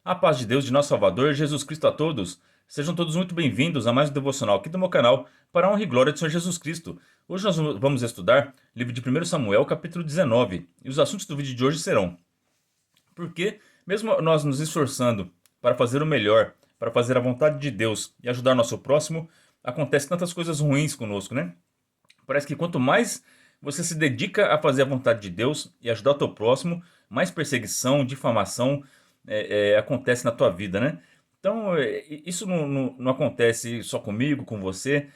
A paz de Deus, de nosso Salvador, Jesus Cristo a todos. Sejam todos muito bem-vindos a mais um devocional aqui do meu canal, para a honra e glória do Senhor Jesus Cristo. Hoje nós vamos estudar o livro de 1 Samuel, capítulo 19, e os assuntos do vídeo de hoje serão: porque, mesmo nós nos esforçando para fazer o melhor, para fazer a vontade de Deus e ajudar nosso próximo, acontecem tantas coisas ruins conosco, né? Parece que quanto mais você se dedica a fazer a vontade de Deus e ajudar o teu próximo, mais perseguição, difamação acontece na tua vida, né? Então, isso não acontece só comigo, com você.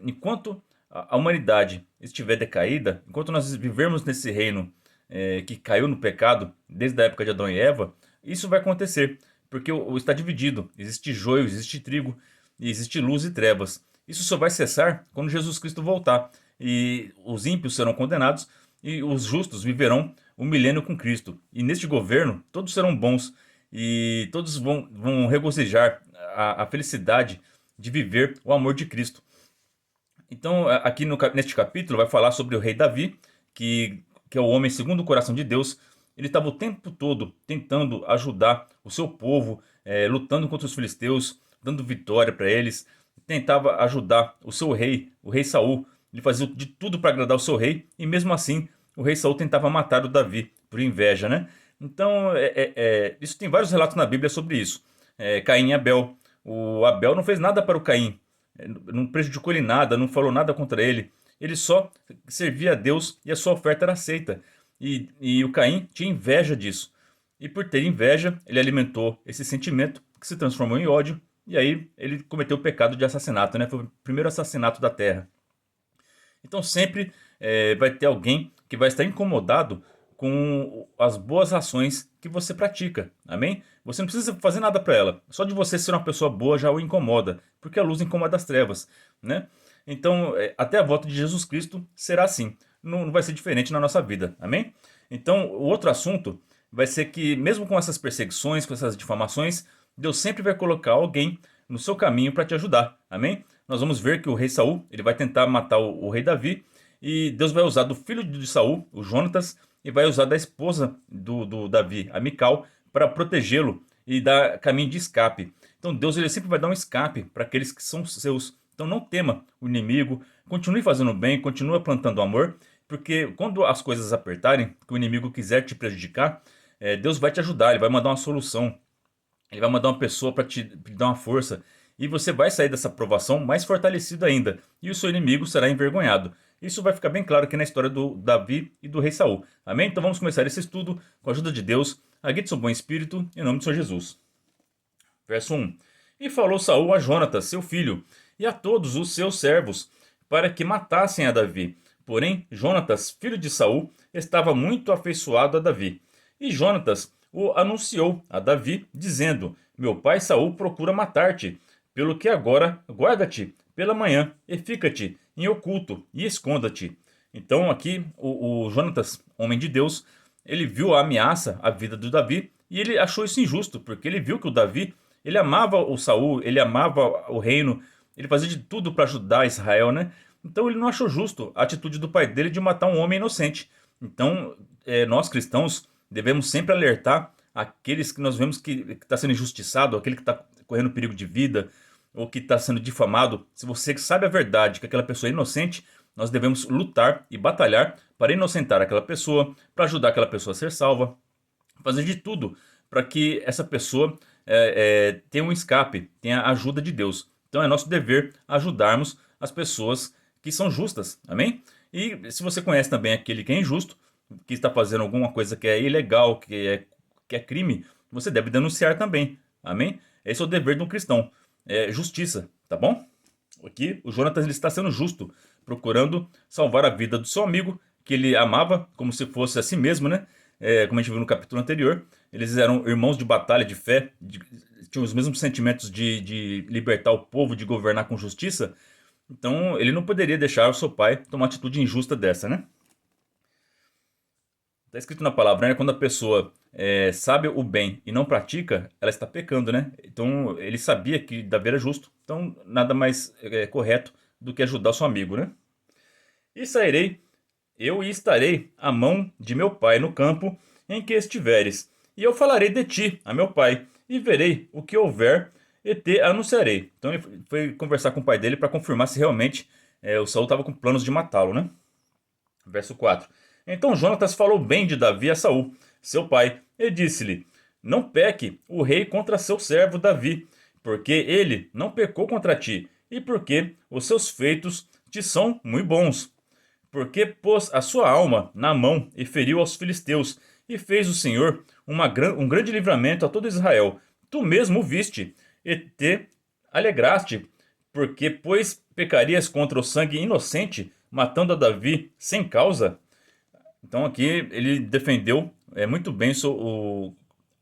Enquanto a humanidade estiver decaída, enquanto nós vivermos nesse reino que caiu no pecado, desde a época de Adão e Eva, isso vai acontecer, porque está dividido. Existe joio, existe trigo, e existe luz e trevas. Isso só vai cessar quando Jesus Cristo voltar. E os ímpios serão condenados e os justos viverão o milênio com Cristo. E neste governo, todos serão bons e todos vão regozijar a felicidade de viver o amor de Cristo. Então, aqui neste capítulo, vai falar sobre o rei Davi, que é o homem segundo o coração de Deus. Ele estava o tempo todo tentando ajudar o seu povo, lutando contra os filisteus, dando vitória para eles. Tentava ajudar o rei Saul. Ele fazia de tudo para agradar o seu rei, e mesmo assim, o rei Saul tentava matar o Davi, por inveja, né? Então, isso tem vários relatos na Bíblia sobre isso. Caim e Abel. O Abel não fez nada para o Caim, não prejudicou ele nada, não falou nada contra ele. Ele só servia a Deus e a sua oferta era aceita. E o Caim tinha inveja disso. E por ter inveja, ele alimentou esse sentimento que se transformou em ódio. E aí ele cometeu o pecado de assassinato, né? Foi o primeiro assassinato da terra. Então sempre vai ter alguém que vai estar incomodado com as boas ações que você pratica. Amém? Você não precisa fazer nada para ela. Só de você ser uma pessoa boa já o incomoda, porque a luz incomoda as trevas, né? Então, até a volta de Jesus Cristo será assim. Não vai ser diferente na nossa vida. Amém? Então, o outro assunto vai ser que, mesmo com essas perseguições, com essas difamações, Deus sempre vai colocar alguém no seu caminho para te ajudar. Amém? Nós vamos ver que o rei Saul ele vai tentar matar o rei Davi, e Deus vai usar do filho de Saul, o Jonatas, e vai usar da esposa do Davi, a Mical, para protegê-lo e dar caminho de escape. Então Deus ele sempre vai dar um escape para aqueles que são seus. Então não tema o inimigo, continue fazendo bem, continue plantando amor, porque quando as coisas apertarem, que o inimigo quiser te prejudicar, Deus vai te ajudar, ele vai mandar uma solução. Ele vai mandar uma pessoa para te dar uma força. E você vai sair dessa provação mais fortalecido ainda. E o seu inimigo será envergonhado. Isso vai ficar bem claro aqui na história do Davi e do rei Saul. Amém? Então vamos começar esse estudo com a ajuda de Deus. Aguie seu bom espírito, em nome do Senhor Jesus. Verso 1. E falou Saul a Jonatas, seu filho, e a todos os seus servos, para que matassem a Davi. Porém, Jonatas, filho de Saul, estava muito afeiçoado a Davi. E Jonatas o anunciou a Davi, dizendo: Meu pai Saul procura matar-te, pelo que agora guarda-te pela manhã e fica-te em oculto e esconda-te. Então aqui o Jonatas, homem de Deus, ele viu a ameaça à vida do Davi e ele achou isso injusto, porque ele viu que o Davi, ele amava o Saul, ele amava o reino, ele fazia de tudo para ajudar Israel, né? Então ele não achou justo a atitude do pai dele de matar um homem inocente. Então, nós cristãos devemos sempre alertar aqueles que nós vemos que está sendo injustiçado, aquele que está correndo perigo de vida, ou que está sendo difamado. Se você sabe a verdade, que aquela pessoa é inocente, nós devemos lutar e batalhar para inocentar aquela pessoa, para ajudar aquela pessoa a ser salva, fazer de tudo para que essa pessoa tenha um escape, tenha a ajuda de Deus. Então é nosso dever ajudarmos as pessoas que são justas, amém? E se você conhece também aquele que é injusto, que está fazendo alguma coisa que é ilegal, que é crime, você deve denunciar também, amém? Esse é o dever de um cristão, é justiça, tá bom? Aqui o Jonatas ele está sendo justo, procurando salvar a vida do seu amigo, que ele amava como se fosse a si mesmo, né? Como a gente viu no capítulo anterior, eles eram irmãos de batalha, de fé, tinham os mesmos sentimentos de libertar o povo, de governar com justiça. Então ele não poderia deixar o seu pai tomar uma atitude injusta dessa, né? Está escrito na palavra, né? Quando a pessoa sabe o bem e não pratica, ela está pecando, né? Então ele sabia que Davi era justo, então nada mais correto do que ajudar o seu amigo, né? E sairei, eu e estarei à mão de meu pai no campo em que estiveres, E eu falarei de ti a meu pai, e verei o que houver, e te anunciarei. Então ele foi conversar com o pai dele para confirmar se realmente o Saul estava com planos de matá-lo, né? Verso 4. Então Jonatas falou bem de Davi a Saul, seu pai, e disse-lhe: Não peque o rei contra seu servo Davi, porque ele não pecou contra ti, e porque os seus feitos te são muito bons. Porque pôs a sua alma na mão e feriu aos filisteus, e fez o Senhor um grande livramento a todo Israel. Tu mesmo o viste, e te alegraste, porque, pois, pecarias contra o sangue inocente, matando a Davi sem causa? Então aqui ele defendeu muito bem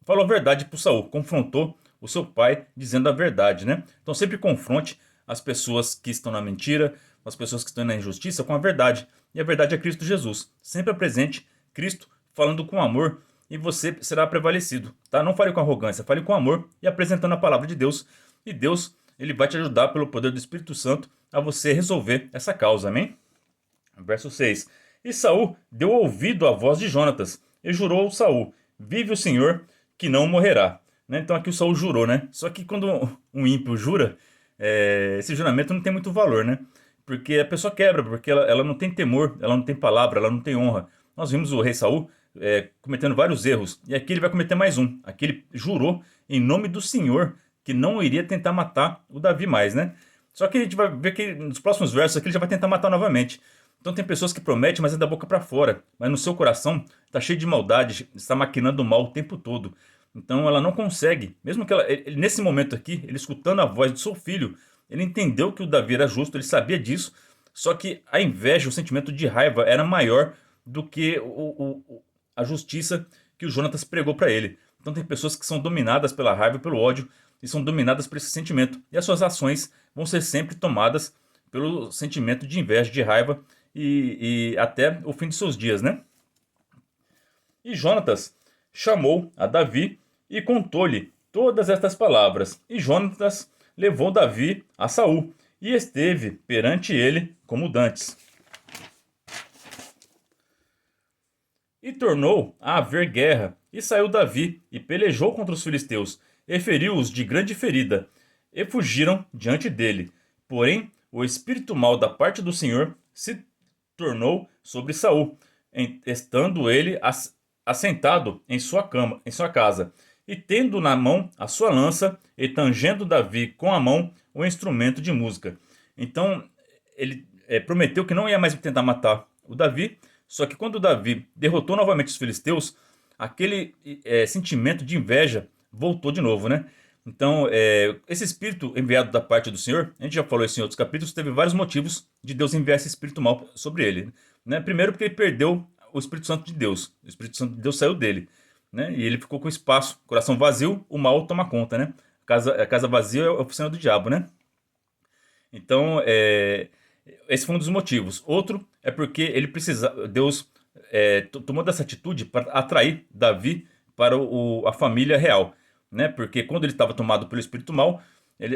falou a verdade para Saul, confrontou o seu pai dizendo a verdade, né? Então sempre confronte as pessoas que estão na mentira, as pessoas que estão na injustiça com a verdade. E a verdade é Cristo Jesus. Sempre apresente Cristo falando com amor e você será prevalecido, tá? Não fale com arrogância, fale com amor e apresentando a palavra de Deus. E Deus, ele vai te ajudar pelo poder do Espírito Santo a você resolver essa causa, amém? Verso 6. E Saul deu ouvido à voz de Jonatas, e jurou Saul: Vive o Senhor, que não morrerá. Né? Então aqui o Saul jurou, né? Só que quando um ímpio jura, esse juramento não tem muito valor, né? Porque a pessoa quebra, porque ela não tem temor, ela não tem palavra, ela não tem honra. Nós vimos o rei Saul cometendo vários erros, e aqui ele vai cometer mais um. Aqui ele jurou em nome do Senhor que não iria tentar matar o Davi mais, né? Só que a gente vai ver que nos próximos versos aqui ele já vai tentar matar novamente. Então tem pessoas que prometem, mas é da boca para fora. Mas no seu coração está cheio de maldade, está maquinando o mal o tempo todo. Então ela não consegue, mesmo que nesse momento aqui, ele escutando a voz do seu filho, ele entendeu que o Davi era justo, ele sabia disso, só que a inveja, o sentimento de raiva era maior do que a justiça que o Jonatas pregou para ele. Então tem pessoas que são dominadas pela raiva e pelo ódio, e são dominadas por esse sentimento. E as suas ações vão ser sempre tomadas pelo sentimento de inveja, de raiva, e até o fim de seus dias, né? E Jonatas chamou a Davi e contou-lhe todas estas palavras. E Jonatas levou Davi a Saul e esteve perante ele como dantes. E tornou a haver guerra, e saiu Davi e pelejou contra os filisteus, e feriu-os de grande ferida, e fugiram diante dele. Porém, o espírito mau da parte do Senhor se tornou sobre Saul, estando ele assentado em sua cama, em sua casa, e tendo na mão a sua lança, e tangendo Davi com a mão o instrumento de música. Então ele prometeu que não ia mais tentar matar o Davi, só que quando Davi derrotou novamente os filisteus, aquele sentimento de inveja voltou de novo, né? Então, esse espírito enviado da parte do Senhor, a gente já falou isso em outros capítulos, teve vários motivos de Deus enviar esse espírito mal sobre ele. Né? Primeiro porque ele perdeu o Espírito Santo de Deus. O Espírito Santo de Deus saiu dele. Né? E ele ficou com espaço, coração vazio, o mal toma conta. Né? A casa vazia é a oficina do diabo. Né? Então, esse foi um dos motivos. Outro é porque Deus tomou dessa atitude para atrair Davi para a família real. Né? Porque quando ele estava tomado pelo espírito mal,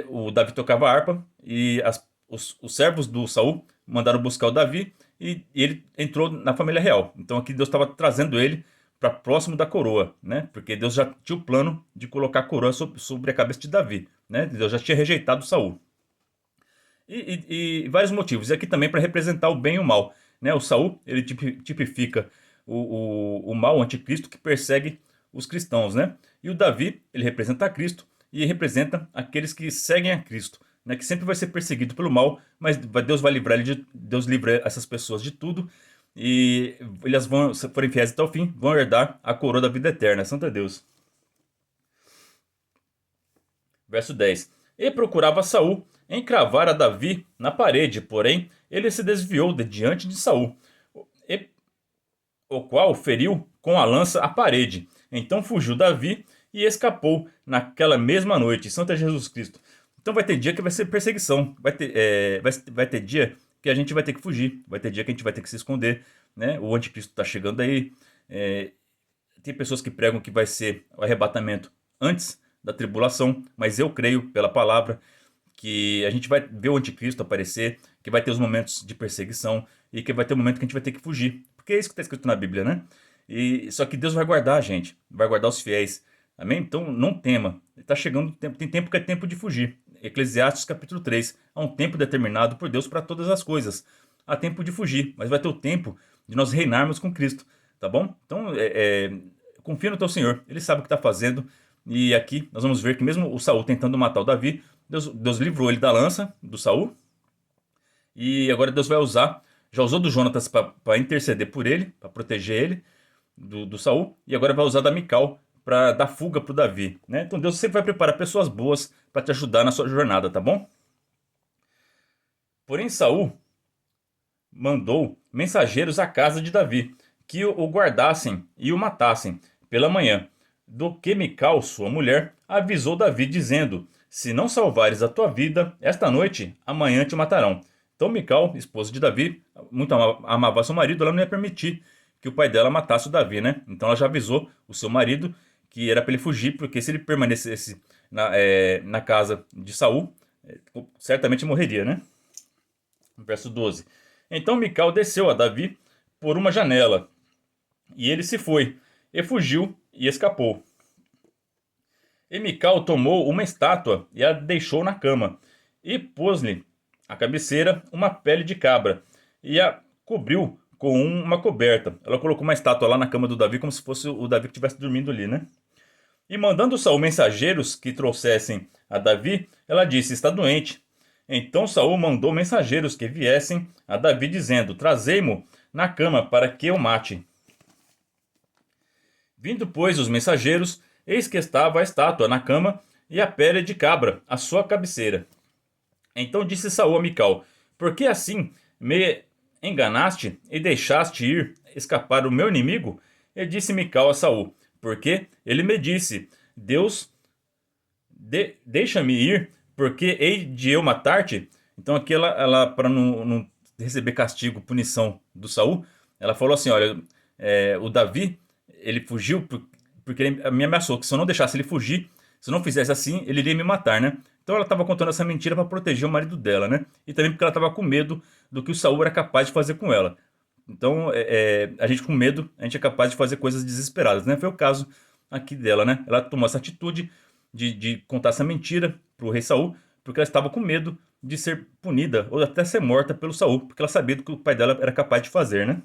o Davi tocava harpa e os servos do Saul mandaram buscar o Davi e ele entrou na família real. Então aqui Deus estava trazendo ele para próximo da coroa, né? Porque Deus já tinha o plano de colocar a coroa sobre a cabeça de Davi, né? Deus já tinha rejeitado Saul. E vários motivos. E aqui também para representar o bem e o mal, né? O Saul, ele tipifica o mal, o anticristo que persegue os cristãos, né? E o Davi, ele representa a Cristo e representa aqueles que seguem a Cristo, né? Que sempre vai ser perseguido pelo mal, mas Deus vai livrar Deus livra essas pessoas de tudo e elas vão, se forem fiéis até o fim, vão herdar a coroa da vida eterna. Santo é Deus. Verso 10. E procurava Saul encravar a Davi na parede, porém ele se desviou de diante de Saul, e, o qual feriu com a lança a parede. Então fugiu Davi e escapou naquela mesma noite. Santo é Jesus Cristo. Então vai ter dia que vai ser perseguição, vai ter dia que a gente vai ter que fugir, vai ter dia que a gente vai ter que se esconder, né? O anticristo está chegando aí. Tem pessoas que pregam que vai ser o arrebatamento antes da tribulação, mas eu creio pela palavra que a gente vai ver o anticristo aparecer, que vai ter os momentos de perseguição e que vai ter o momento que a gente vai ter que fugir, porque é isso que está escrito na Bíblia, né? E só que Deus vai guardar a gente, vai guardar os fiéis. Amém? Então não tema. Está chegando o tempo, tem tempo que é tempo de fugir. Eclesiastes capítulo 3. Há um tempo determinado por Deus para todas as coisas. Há tempo de fugir, mas vai ter o tempo de nós reinarmos com Cristo. Tá bom? Então confia no teu Senhor. Ele sabe o que está fazendo. E aqui nós vamos ver que mesmo o Saul tentando matar o Davi, Deus livrou ele da lança do Saul. E agora Deus vai usar, já usou do Jonatas para interceder por ele, para proteger ele do Saul, e agora vai usar da Mical para dar fuga para o Davi, né? Então Deus sempre vai preparar pessoas boas para te ajudar na sua jornada, tá bom? Porém Saul mandou mensageiros à casa de Davi, que o guardassem e o matassem pela manhã. Do que Mical, sua mulher, avisou Davi, dizendo: se não salvares a tua vida, esta noite, amanhã te matarão. Então Mical, esposa de Davi, muito amava seu marido, ela não ia permitir que o pai dela matasse o Davi, né? Então ela já avisou o seu marido que era para ele fugir, porque se ele permanecesse na casa de Saul, certamente morreria, né? Verso 12. Então Mical desceu a Davi por uma janela, e ele se foi, e fugiu e escapou. E Mical tomou uma estátua e a deixou na cama, e pôs-lhe à cabeceira uma pele de cabra, e a cobriu com uma coberta. Ela colocou uma estátua lá na cama do Davi, como se fosse o Davi que estivesse dormindo ali, né? E mandando Saul mensageiros que trouxessem a Davi, ela disse: está doente. Então Saul mandou mensageiros que viessem a Davi, dizendo: trazei-mo na cama para que eu mate. Vindo, pois, os mensageiros, eis que estava a estátua na cama e a pele de cabra à sua cabeceira. Então disse Saul a Mical: por que assim me enganaste e deixaste ir escapar o meu inimigo? E disse Mical a Saul: porque ele me disse: Deus, deixa-me ir, porque hei de eu matar-te. Então aqui ela para não receber castigo, punição do Saul, ela falou assim: olha, o Davi, ele fugiu porque ele me ameaçou que se eu não deixasse ele fugir, se eu não fizesse assim, ele iria me matar, né? Então ela estava contando essa mentira para proteger o marido dela, né? E também porque ela estava com medo do que o Saul era capaz de fazer com ela. Então, a gente com medo, a gente é capaz de fazer coisas desesperadas, né? Foi o caso aqui dela, né? Ela tomou essa atitude de contar essa mentira para o rei Saul, porque ela estava com medo de ser punida ou até ser morta pelo Saul, porque ela sabia do que o pai dela era capaz de fazer, né?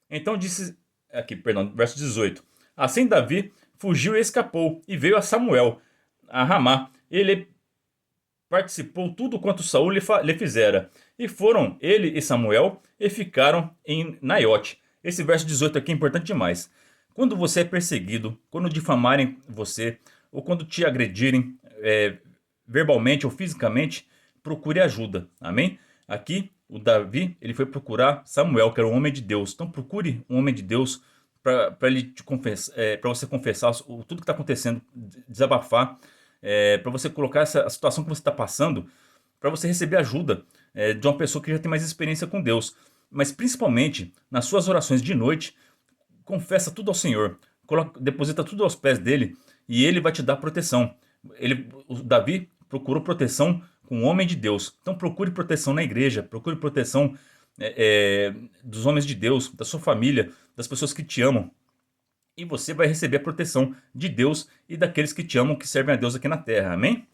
Então disse, aqui, perdão, verso 18. Assim Davi fugiu e escapou, e veio a Samuel, a Ramá. Ele participou tudo quanto Saul lhe fizera. E foram ele e Samuel e ficaram em Naiote. Esse verso 18 aqui é importante demais. Quando você é perseguido, quando difamarem você, ou quando te agredirem verbalmente ou fisicamente, procure ajuda. Amém? Aqui, o Davi, ele foi procurar Samuel, que era um homem de Deus. Então procure um homem de Deus para ele te confessar, para você confessar tudo que está acontecendo, desabafar, para você colocar a situação que você está passando, para você receber ajuda de uma pessoa que já tem mais experiência com Deus. Mas principalmente nas suas orações de noite, confessa tudo ao Senhor, deposita tudo aos pés dele e ele vai te dar proteção. O Davi procurou proteção com um homem de Deus. Então procure proteção na igreja, procure proteção dos homens de Deus, da sua família, das pessoas que te amam. E você vai receber a proteção de Deus e daqueles que te amam, que servem a Deus aqui na terra. Amém?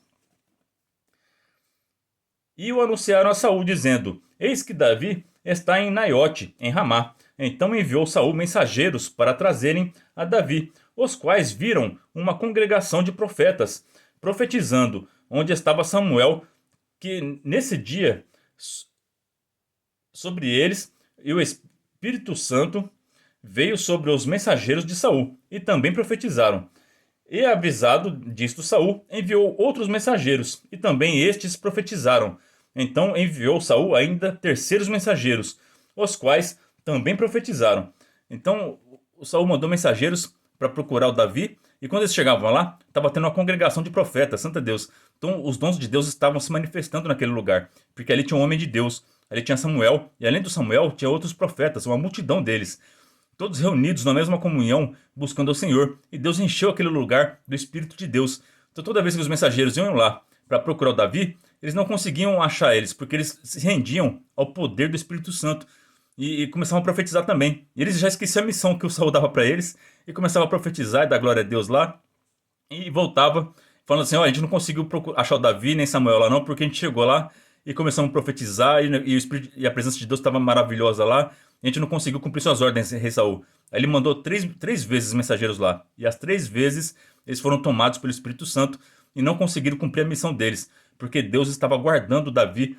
E o anunciaram a Saul, dizendo: eis que Davi está em Naiote, em Ramá. Então enviou Saul mensageiros para trazerem a Davi, os quais viram uma congregação de profetas, profetizando, onde estava Samuel, que nesse dia sobre eles, e o Espírito Santo veio sobre os mensageiros de Saul, e também profetizaram. E avisado disto Saul, enviou outros mensageiros, e também estes profetizaram. Então enviou Saul ainda terceiros mensageiros, os quais também profetizaram. Então o Saul mandou mensageiros para procurar o Davi, e quando eles chegavam lá, estava tendo uma congregação de profetas, santo Deus. Então os dons de Deus estavam se manifestando naquele lugar, porque ali tinha um homem de Deus, ali tinha Samuel, e além do Samuel tinha outros profetas, uma multidão deles, todos reunidos na mesma comunhão, buscando ao Senhor, e Deus encheu aquele lugar do Espírito de Deus. Então toda vez que os mensageiros iam lá para procurar o Davi, eles não conseguiam achar eles, porque eles se rendiam ao poder do Espírito Santo. e começavam a profetizar também. E eles já esqueciam a missão que o Saul dava para eles e começavam a profetizar e dar glória a Deus lá. E voltava falando assim: ó, a gente não conseguiu achar o Davi nem Samuel lá não, porque a gente chegou lá e começamos a profetizar e a presença de Deus estava maravilhosa lá. E a gente não conseguiu cumprir suas ordens, rei Saul. Aí ele mandou três vezes mensageiros lá. E as 3 vezes eles foram tomados pelo Espírito Santo e não conseguiram cumprir a missão deles. Porque Deus estava guardando Davi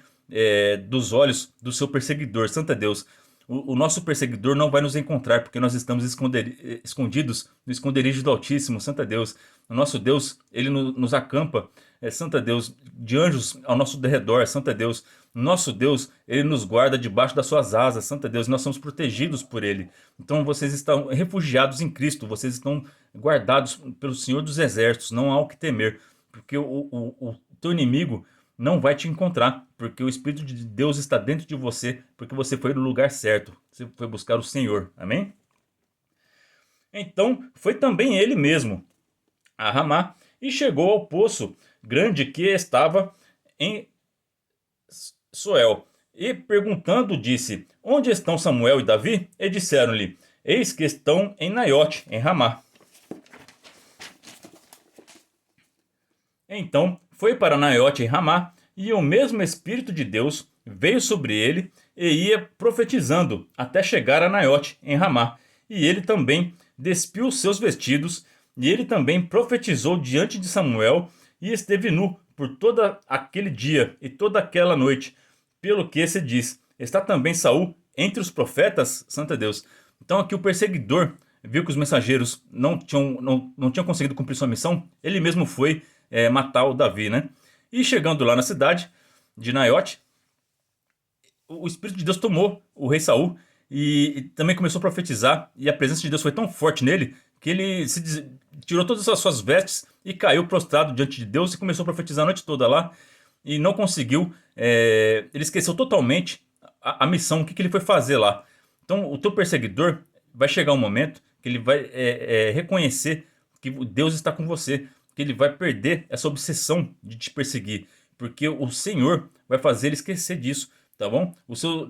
dos olhos do seu perseguidor. Santo é Deus. O nosso perseguidor não vai nos encontrar, porque nós estamos escondidos no esconderijo do Altíssimo. Santo é Deus. O nosso Deus, ele nos acampa, Santo é Deus, de anjos ao nosso derredor. Santo é Deus. Nosso Deus, ele nos guarda debaixo das suas asas. Santo é Deus. Nós somos protegidos por ele. Então vocês estão refugiados em Cristo. Vocês estão guardados pelo Senhor dos Exércitos. Não há o que temer, porque o teu inimigo não vai te encontrar, porque o Espírito de Deus está dentro de você, porque você foi no lugar certo, você foi buscar o Senhor, amém? Então foi também ele mesmo a Ramá e chegou ao poço grande que estava em Soel, e perguntando disse: onde estão Samuel e Davi? E disseram-lhe: eis que estão em Naiote, em Ramá. Então foi para Naiote em Ramá, e o mesmo Espírito de Deus veio sobre ele e ia profetizando até chegar a Naiote em Ramá. E ele também despiu seus vestidos, e ele também profetizou diante de Samuel, e esteve nu por todo aquele dia e toda aquela noite. Pelo que se diz: está também Saul entre os profetas? Santo é Deus. Então aqui o perseguidor viu que os mensageiros não tinham conseguido cumprir sua missão, ele mesmo foi matar o Davi, né? E chegando lá na cidade de Naiote, o Espírito de Deus tomou o rei Saul e também começou a profetizar, e a presença de Deus foi tão forte nele que ele tirou todas as suas vestes e caiu prostrado diante de Deus e começou a profetizar a noite toda lá e não conseguiu, ele esqueceu totalmente a missão, o que ele foi fazer lá. Então o teu perseguidor vai chegar um momento que ele vai reconhecer que Deus está com você, que ele vai perder essa obsessão de te perseguir, porque o Senhor vai fazer ele esquecer disso, tá bom?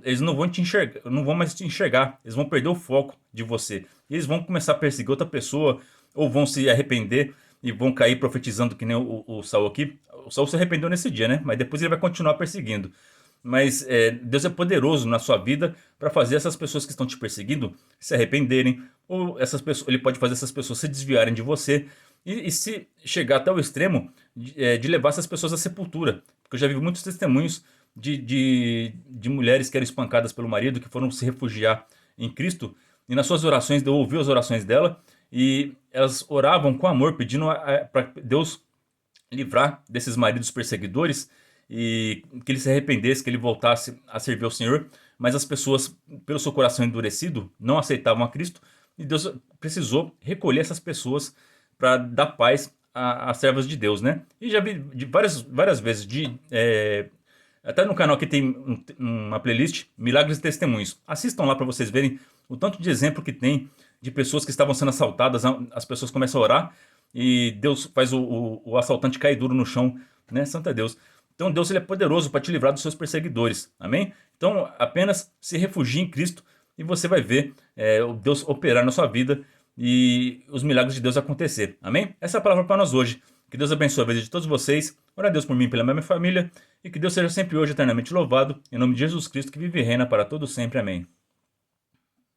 Eles não vão te enxergar, não vão mais te enxergar, eles vão perder o foco de você, e eles vão começar a perseguir outra pessoa, ou vão se arrepender e vão cair profetizando que nem o Saul aqui. O Saul se arrependeu nesse dia, né? Mas depois ele vai continuar perseguindo. Mas Deus é poderoso na sua vida para fazer essas pessoas que estão te perseguindo se arrependerem, ou ele pode fazer essas pessoas se desviarem de você, e se chegar até o extremo de levar essas pessoas à sepultura. Porque eu já vi muitos testemunhos de mulheres que eram espancadas pelo marido, que foram se refugiar em Cristo, e nas suas orações, Deus ouviu as orações dela, e elas oravam com amor, pedindo para Deus livrar desses maridos perseguidores, e que ele se arrependesse, que ele voltasse a servir ao Senhor. Mas as pessoas, pelo seu coração endurecido, não aceitavam a Cristo, e Deus precisou recolher essas pessoas para dar paz às servas de Deus, né? E já vi várias vezes, até no canal aqui tem uma playlist, Milagres e Testemunhos. Assistam lá para vocês verem o tanto de exemplo que tem de pessoas que estavam sendo assaltadas, as pessoas começam a orar e Deus faz o assaltante cair duro no chão, né? Santo é Deus. Então Deus, ele é poderoso para te livrar dos seus perseguidores, amém? Então apenas se refugie em Cristo e você vai ver o Deus operar na sua vida e os milagres de Deus acontecer, amém? Essa é a palavra para nós hoje. Que Deus abençoe a vida de todos vocês. Ora a Deus por mim e pela minha família, e que Deus seja sempre hoje eternamente louvado, em nome de Jesus Cristo, que vive e reina para todo sempre, amém.